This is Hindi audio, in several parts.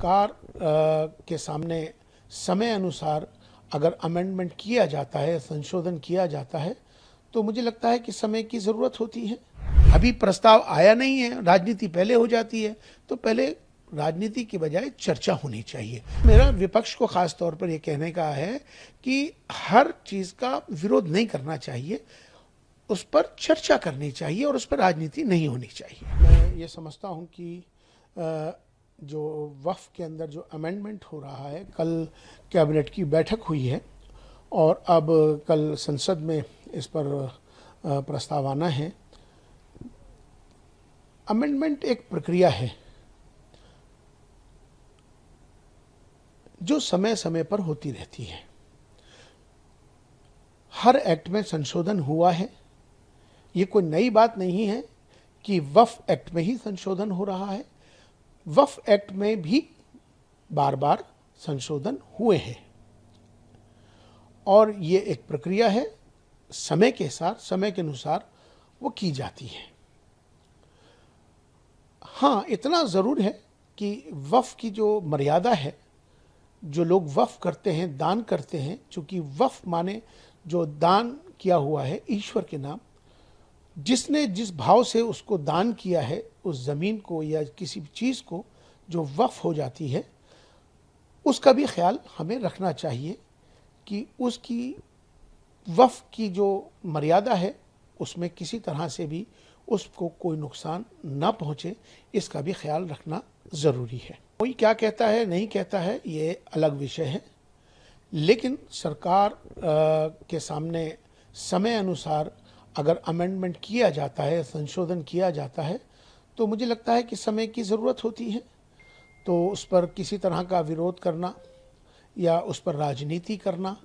सरकार के सामने समय अनुसार अगर अमेंडमेंट किया जाता है, संशोधन किया जाता है, तो मुझे लगता है कि समय की ज़रूरत होती है। अभी प्रस्ताव आया नहीं है, राजनीति पहले हो जाती है, तो पहले राजनीति की बजाय चर्चा होनी चाहिए। मेरा विपक्ष को खास तौर पर यह कहने का है कि हर चीज़ का विरोध नहीं करना चाहिए, उस पर चर्चा करनी चाहिए और उस पर राजनीति नहीं होनी चाहिए। मैं ये समझता हूँ कि जो वक्फ के अंदर जो अमेंडमेंट हो रहा है, कल कैबिनेट की बैठक हुई है और अब कल संसद में इस पर प्रस्ताव आना है। अमेंडमेंट एक प्रक्रिया है जो समय समय पर होती रहती है। हर एक्ट में संशोधन हुआ है। ये कोई नई बात नहीं है कि वक्फ एक्ट में ही संशोधन हो रहा है। वक्फ एक्ट में भी बार बार संशोधन हुए हैं और ये एक प्रक्रिया है, समय के साथ, समय के अनुसार वो की जाती है। हाँ, इतना ज़रूर है कि वक्फ की जो मर्यादा है, जो लोग वक्फ करते हैं, दान करते हैं, चूँकि वक्फ माने जो दान किया हुआ है ईश्वर के नाम, जिसने जिस भाव से उसको दान किया है, उस ज़मीन को या किसी चीज़ को जो वक्फ हो जाती है, उसका भी ख्याल हमें रखना चाहिए कि उसकी वक्फ की जो मर्यादा है उसमें किसी तरह से भी उसको कोई नुकसान ना पहुँचे, इसका भी ख्याल रखना ज़रूरी है। कोई क्या कहता है, नहीं कहता है, ये अलग विषय है, लेकिन सरकार के सामने समय अनुसार अगर अमेंडमेंट किया जाता है, संशोधन किया जाता है, तो मुझे लगता है कि समय की ज़रूरत होती है। तो उस पर किसी तरह का विरोध करना या उस पर राजनीति करना,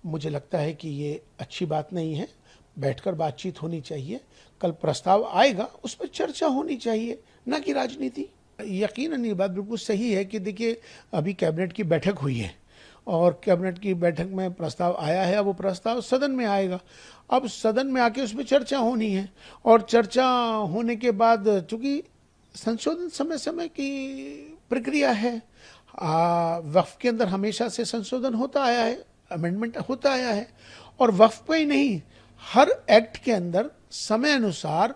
मुझे लगता है कि ये अच्छी बात नहीं है। बैठकर बातचीत होनी चाहिए। कल प्रस्ताव आएगा, उस पर चर्चा होनी चाहिए, ना कि राजनीति। यकीनन ये बात बिल्कुल सही है कि देखिए, अभी कैबिनेट की बैठक हुई है और कैबिनेट की बैठक में प्रस्ताव आया है। अब वो प्रस्ताव सदन में आएगा। अब सदन में आके उस पर चर्चा होनी है और चर्चा होने के बाद, चूँकि संशोधन समय समय की प्रक्रिया है, वक्फ के अंदर हमेशा से संशोधन होता आया है, अमेंडमेंट होता आया है और वक्फ पे ही नहीं, हर एक्ट के अंदर समय अनुसार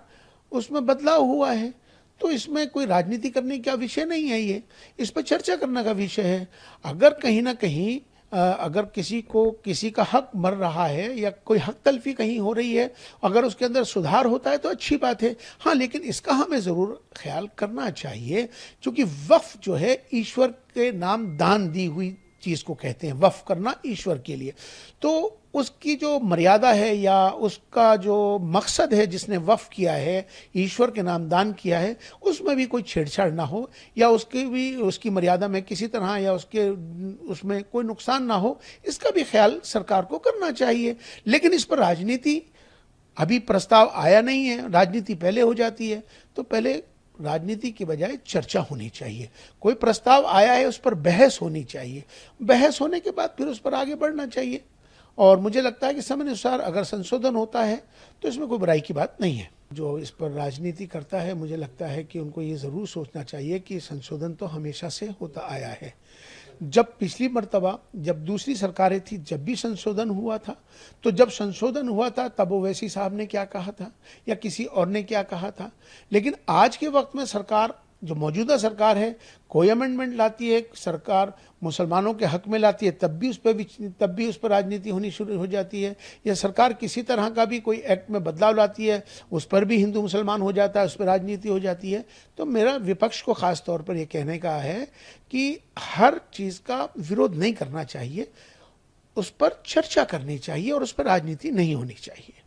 उसमें बदलाव हुआ है। तो इसमें कोई राजनीति करने का विषय नहीं है, ये इस पर चर्चा करने का विषय है। अगर कहीं ना कहीं अगर किसी को किसी का हक मर रहा है या कोई हक तलफी कहीं हो रही है, अगर उसके अंदर सुधार होता है तो अच्छी बात है। हाँ, लेकिन इसका हमें ज़रूर ख्याल करना चाहिए, क्योंकि वक्फ जो है ईश्वर के नाम दान दी हुई चीज़ को कहते हैं, वक्फ करना ईश्वर के लिए। तो उसकी जो मर्यादा है या उसका जो मकसद है, जिसने वक्फ किया है, ईश्वर के नाम दान किया है, उसमें भी कोई छेड़छाड़ ना हो या उसकी मर्यादा में किसी तरह या उसमें कोई नुकसान ना हो, इसका भी ख्याल सरकार को करना चाहिए। लेकिन इस पर राजनीति, अभी प्रस्ताव आया नहीं है, राजनीति पहले हो जाती है, तो पहले राजनीति की बजाय चर्चा होनी चाहिए। कोई प्रस्ताव आया है, उस पर बहस होनी चाहिए, बहस होने के बाद फिर उस पर आगे बढ़ना चाहिए। और मुझे लगता है कि समय अनुसार अगर संशोधन होता है तो इसमें कोई बुराई की बात नहीं है। जो इस पर राजनीति करता है, मुझे लगता है कि उनको ये ज़रूर सोचना चाहिए कि संशोधन तो हमेशा से होता आया है। जब पिछली मर्तबा जब दूसरी सरकारें थी, जब भी संशोधन हुआ था, तो जब संशोधन हुआ था तब ओवैसी साहब ने क्या कहा था या किसी और ने क्या कहा था। लेकिन आज के वक्त में सरकार, जो मौजूदा सरकार है, कोई अमेंडमेंट लाती है, सरकार मुसलमानों के हक में लाती है, तब भी उस पर राजनीति होनी शुरू हो जाती है। या सरकार किसी तरह का भी कोई एक्ट में बदलाव लाती है, उस पर भी हिंदू मुसलमान हो जाता है, उस पर राजनीति हो जाती है। तो मेरा विपक्ष को खास तौर पर यह कहने का है कि हर चीज़ का विरोध नहीं करना चाहिए, उस पर चर्चा करनी चाहिए और उस पर राजनीति नहीं होनी चाहिए।